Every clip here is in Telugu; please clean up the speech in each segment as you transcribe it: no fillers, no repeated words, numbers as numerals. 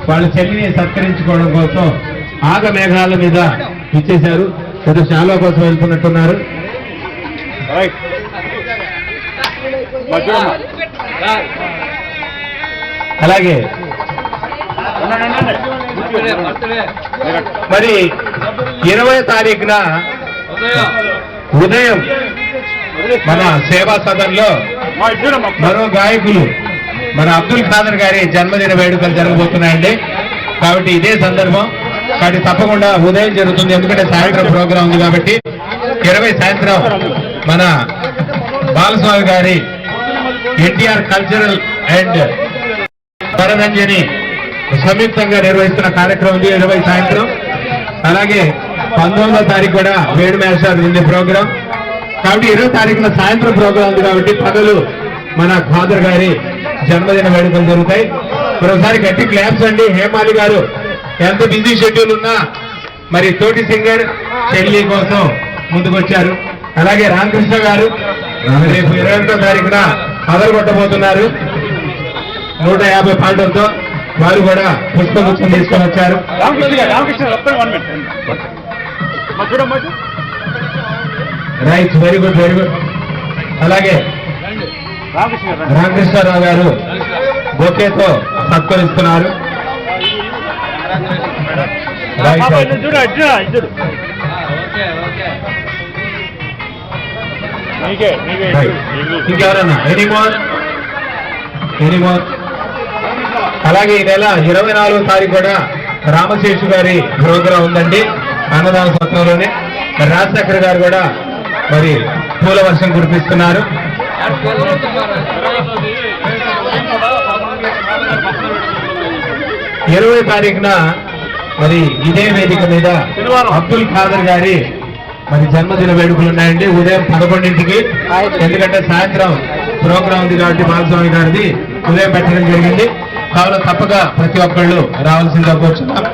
వాళ్ళ చెల్లిని సత్కరించుకోవడం కోసం ఆగమేఘాల మీద ఇచ్చేశారు. ఏదో శాలువా కోసం వెళ్తున్నట్టున్నారు. అలాగే మరి 20వ తారీఖున ఉదయం మన సేవా సదన్లో మరో గాయకులు మన అబ్దుల్ ఖాదర్ గారి జన్మదిన వేడుకలు జరగబోతున్నాయండి. కాబట్టి ఇదే సందర్భం, కాబట్టి తప్పకుండా ఉదయం జరుగుతుంది, ఎందుకంటే సాయంత్రం ప్రోగ్రాం ఉంది. కాబట్టి 20 సాయంత్రం మన బాలస్వామి గారి ఎన్టీఆర్ కల్చరల్ అండ్ వరరంజని సంయుక్తంగా నిర్వహిస్తున్న కార్యక్రమం ఉంది 20 సాయంత్రం. అలాగే 19వ తారీఖు కూడా వేడు మేషాలు ఉంది ప్రోగ్రాం. కాబట్టి 20వ తారీఖున సాయంత్రం ప్రోగ్రాం ఉంది. కాబట్టి పగలు మన ఖాదర్ గారి జన్మదిన వేడుకలు జరుగుతాయి. మరోసారి గట్టి క్లాప్స్ అండి. హేమాలి గారు ఎంత బిజీ షెడ్యూల్ ఉన్నా మరి తోటి సింగర్ చెల్లి కోసం ముందుకొచ్చారు. అలాగే రామకృష్ణ గారు రేపు 21వ తారీఖున అదరగొట్టబోతున్నారు 150 పాటలతో. వారు కూడా పుష్పగుచ్చం తీసుకొని వచ్చారు. Right, very good, very good. అలాగే రామకృష్ణారావు గారు బొకేతో సత్కరిస్తున్నారు. ఇంకెవరన్నా ఎనీమోర్? అలాగే ఈ నెల 24వ తారీఖు కూడా రామశేషు గారి ప్రోగ్రాం ఉందండి అన్నదాన సత్రంలోనే. రాజశేఖర్ గారు కూడా మరి పూల వర్షం కురిపిస్తున్నారు. 20వ తారీఖున మరి ఇదే వేదిక మీద అబ్దుల్ ఖాదర్ గారి మరి జన్మదిన వేడుకలు ఉన్నాయండి ఉదయం 11ంటికి. ఎందుకంటే సాయంత్రం ప్రోగ్రాం ఉంది కాబట్టి బాలస్వామి గారిది ఉదయం పెట్టడం జరిగింది. కావున తప్పక ప్రతి ఒక్కళ్ళు రావాల్సిందిగా కోరుచున్నాం.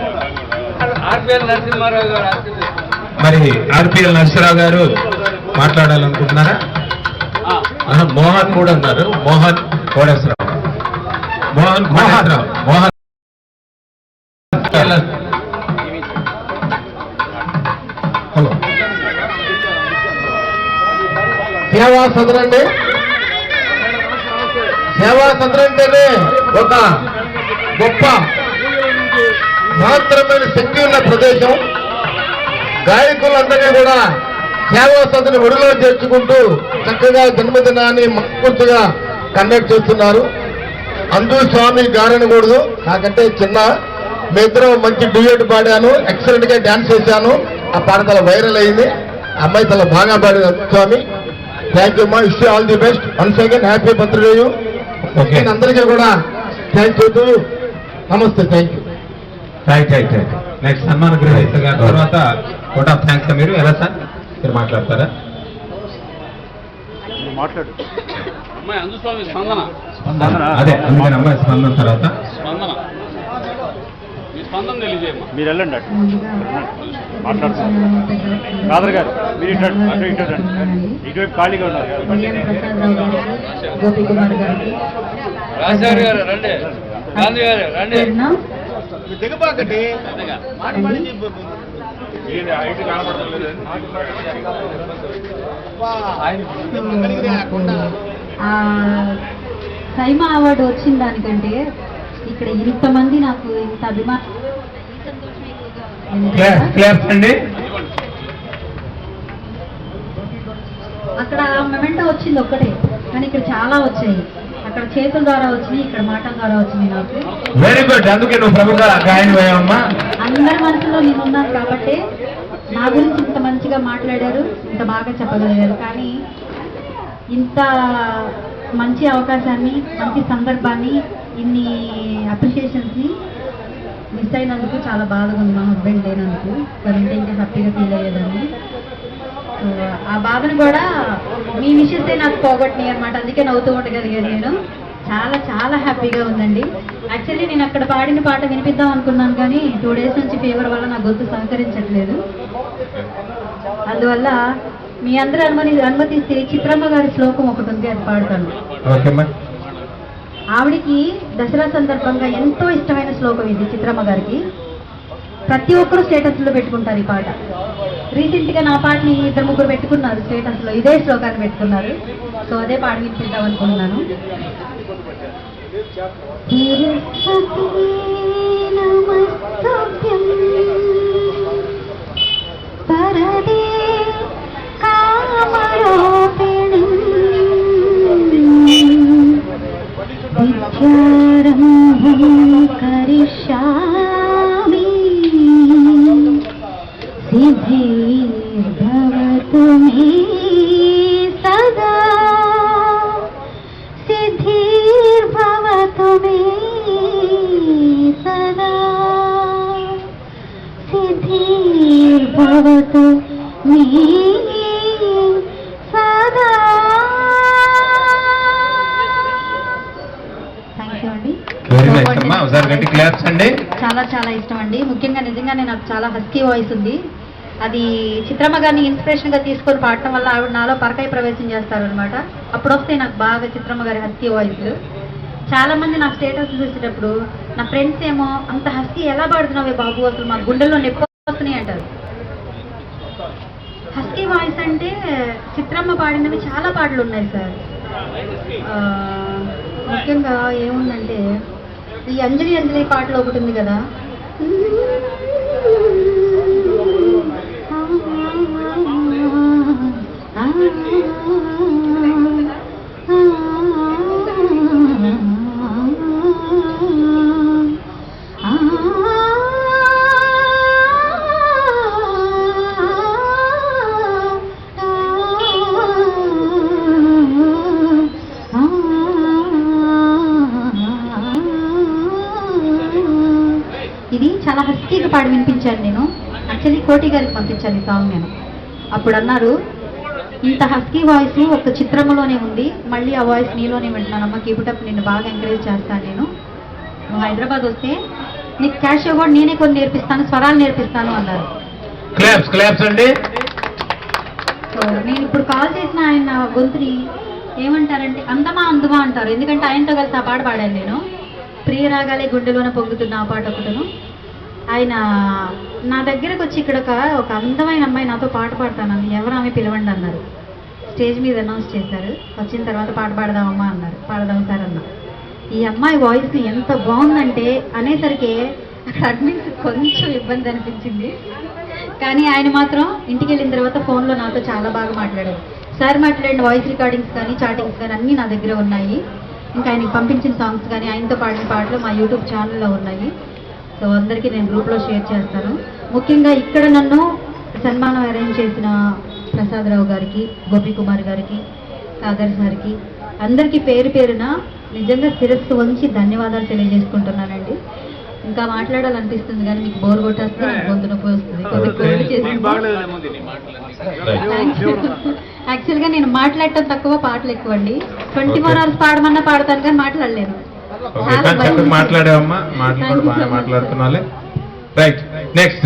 మరి ఆర్పిఎల్ నరసింహరావు గారు మాట్లాడాలనుకుంటున్నారా? మోహన్ కూడా ఉన్నారు. మోహన్ కోడేశ్వరరావు. మోహన్ హలో, సేవా సదన్ అండి. సేవా సదన్ అంటేనే ఒక గొప్ప మహత్తరమైన శక్తి ఉన్న ప్రదేశం. గాయకులందరినీ కూడా సేవా సదన్ ఒడిలో చేర్చుకుంటూ చక్కగా జన్మదినాన్ని మనస్ఫూర్తిగా కండక్ట్ చేస్తున్నారు. అందు స్వామి గారనకూడదు, నాకంటే చిన్న. మీ ఇద్దరు మంచి డ్యూయట్ పాడాను, ఎక్సలెంట్ గా డాన్స్ చేశాను. ఆ పాట చాలా వైరల్ అయింది. అమ్మాయి చాలా బాగా పాడింది. అందు స్వామి, థ్యాంక్ యూ మా, wish all the best. Once again happy birthday you. అందరికీ కూడా థ్యాంక్ యూ. నమస్తే, థ్యాంక్ యూ. రైట్. నెక్స్ట్ సన్మాన గ్రహీత గారి తర్వాత కోట్ ఆఫ్ థ్యాంక్స్. మీరు ఎలా సార్ మీరు మాట్లాడతారా? అదే అందుకని అమ్మాయి స్పందన తర్వాత మీరు వెళ్ళండి అటు మాట్లాడుతున్నారు. కాదర్ గారు మీరు ఇటువైపు ఖాళీగా ఉన్నారు. రాజశేఖర్ గారు రండి, గాంధీ గారు రండి. దిగబాకండి. సైమా అవార్డు వచ్చిన దానికంటే ఇక్కడ ఇంతమంది నాకు ఇంత అభిమానం అక్కడ మెమెంటో వచ్చింది ఒక్కటే, కానీ ఇక్కడ చాలా వచ్చాయి. అక్కడ చేతుల ద్వారా వచ్చినాయి, ఇక్కడ మాటల ద్వారా వచ్చినాయి. నాకు వెరీ గుడ్. అందుకే నువ్వు ప్రముఖ గాయనివయ్యమ్మా. అందరి మనసులో నేను ఉన్నాను కాబట్టి నా గురించి ఇంత మంచిగా మాట్లాడారు, ఇంత బాగా చెప్పగలిగారు. కానీ ఇంత మంచి అవకాశాన్ని, మంచి సందర్భాన్ని, ఇన్ని అప్రిషియేషన్స్ని మిస్ అయినందుకు చాలా బాధగా ఉంది. మా హస్బెండ్ లేనందుకు, తనంటే ఇంకా హ్యాపీగా ఫీల్ అయ్యేదాన్ని. సో ఆ బాధను కూడా మీ విషయస్తే నాకు పోగొట్టినాయి అనమాట. అందుకే నవ్వుతూ ఉండగలిగాను నేను. చాలా చాలా హ్యాపీగా ఉందండి. యాక్చువల్లీ నేను అక్కడ పాడిన పాట వినిపిద్దాం అనుకున్నాను, కానీ 2 days నుంచి ఫీవర్ వల్ల నా గొంతు సహకరించట్లేదు. అందువల్ల మీ అందరూ అనుమతిస్తే చిత్రమ్మ గారి శ్లోకం ఒకటి ఉంది, అది పాడతాను. ఆవిడికి దసరా సందర్భంగా ఎంతో ఇష్టమైన శ్లోకం ఇది చిత్రమ్మ గారికి. ప్రతి ఒక్కరు స్టేటస్లో పెట్టుకుంటారు ఈ పాట. రీసెంట్గా నా పాటని 2-3 పెట్టుకున్నారు స్టేటస్లో, ఇదే శ్లోకాన్ని పెట్టుకున్నారు. సో అదే పాట వినిపిద్దాం అనుకుంటున్నాను. పరదే కామరూపిణి విద్యారంభం కరిష్యామి సిద్ధిర్భవతు మే సదా సిద్ధిర్భవతు మే సదా సిద్ధిర్భవతు మే సదా. థ్యాంక్ యూ అండి. వెరీ నైస్ అమ్మా, ఒకసారి గట్టి క్లాప్స్ అండి. చాలా చాలా ఇష్టం అండి. ముఖ్యంగా నిజంగానే నాకు చాలా హస్కీ వాయిస్ ఉంది. అది చిత్రమ్మ గారిని ఇన్స్పిరేషన్ గా తీసుకొని పాడటం వల్ల ఆవిడ నాలో పరకాయ ప్రవేశం చేస్తారు అనమాట. అప్పుడు వస్తే నాకు బాగా చిత్రమ్మ గారి హస్కీ వాయిస్. చాలా మంది నా స్టేటస్ చూసేటప్పుడు నా ఫ్రెండ్స్ ఏమో అంత హస్కీ ఎలా పాడుతున్నావే బాబు, అసలు మా గుండెల్లో నొప్పి వస్తున్నాయి అంటారు. హస్కీ వాయిస్ అంటే చిత్రమ్మ పాడినవి చాలా పాటలు ఉన్నాయి సార్. ముఖ్యంగా ఏముందంటే ఈ అంజలి అంజలి పాటలో ఒకటి ఉంది కదా, ఇది చాలా హస్కీగా పాడి వినిపించాను నేను. యాక్చువల్లీ కోటి గారికి పంపించాను ఈ సాంగ్ నేను. అప్పుడు అన్నారు ఇంత హస్కీ వాయిస్ ఒక చిత్రంలోనే ఉంది, మళ్ళీ ఆ వాయిస్ నీలోనే వింటున్నానమ్మా, కీపుటప్ నిన్ను బాగా ఎంకరేజ్ చేస్తాను నేను. నువ్వు హైదరాబాద్ వస్తే నీకు క్యాష్ కూడా నేనే కొన్ని నేర్పిస్తాను, స్వరాలు నేర్పిస్తాను అన్నారు. క్లాప్స్ క్లాప్స్ అండి. సో నేను ఇప్పుడు కాల్ చేసిన ఆయన గొంతుని ఏమంటారంటే అందమా అందుమా అంటారు. ఎందుకంటే ఆయనతో కలిసి ఆ పాట పాడాను నేను. ప్రియరాగాలే గుండెలోన పొంగుతున్న ఆ పాట ఒకటను. ఆయన నా దగ్గరకు వచ్చి ఇక్కడ ఒక అందమైన అమ్మాయి నాతో పాట పాడతానంది, ఎవరు ఆమె పిలవండి అన్నారు. స్టేజ్ మీద అనౌన్స్ చేశారు. వచ్చిన తర్వాత పాట పాడదామమ్మా అన్నారు. పాడదాం సార్ అన్నా. ఈ అమ్మాయి వాయిస్ ఎంత బాగుందంటే అనేసరికి అక్కడ అడ్మిన్స్ కొంచెం ఇబ్బంది అనిపించింది. కానీ ఆయన మాత్రం ఇంటికి వెళ్ళిన తర్వాత ఫోన్లో నాతో చాలా బాగా మాట్లాడారు. సార్ మాట్లాడిన వాయిస్ రికార్డింగ్స్ కానీ చాటింగ్స్ కానీ అన్నీ నా దగ్గర ఉన్నాయి. ఇంకా ఆయనకి పంపించిన సాంగ్స్ కానీ ఆయనతో పాడిన పాటలు మా యూట్యూబ్ ఛానల్లో ఉన్నాయి. సో అందరికీ నేను గ్రూప్లో షేర్ చేస్తాను. ముఖ్యంగా ఇక్కడ నన్ను సన్మానం అరేంజ్ చేసిన ప్రసాదరావు గారికి, గోపీకుమార్ గారికి, సాగర్ సార్కి అందరికీ పేరు పేరున నిజంగా శిరస్సు వంచి ధన్యవాదాలు తెలియజేసుకుంటున్నానండి. ఇంకా మాట్లాడాలనిపిస్తుంది కానీ మీకు బోర్ కొట్టేస్తే గొంతు నొప్పి వస్తుంది. యాక్చువల్గా నేను మాట్లాడటం తక్కువ, పాటలు ఎక్కువ అండి. 24 hours పాడమన్నా పాడతాను కానీ మాట్లాడలేను. మాట్లాడావమ్మా, మాట్లాడుతున్నాలే. Right, next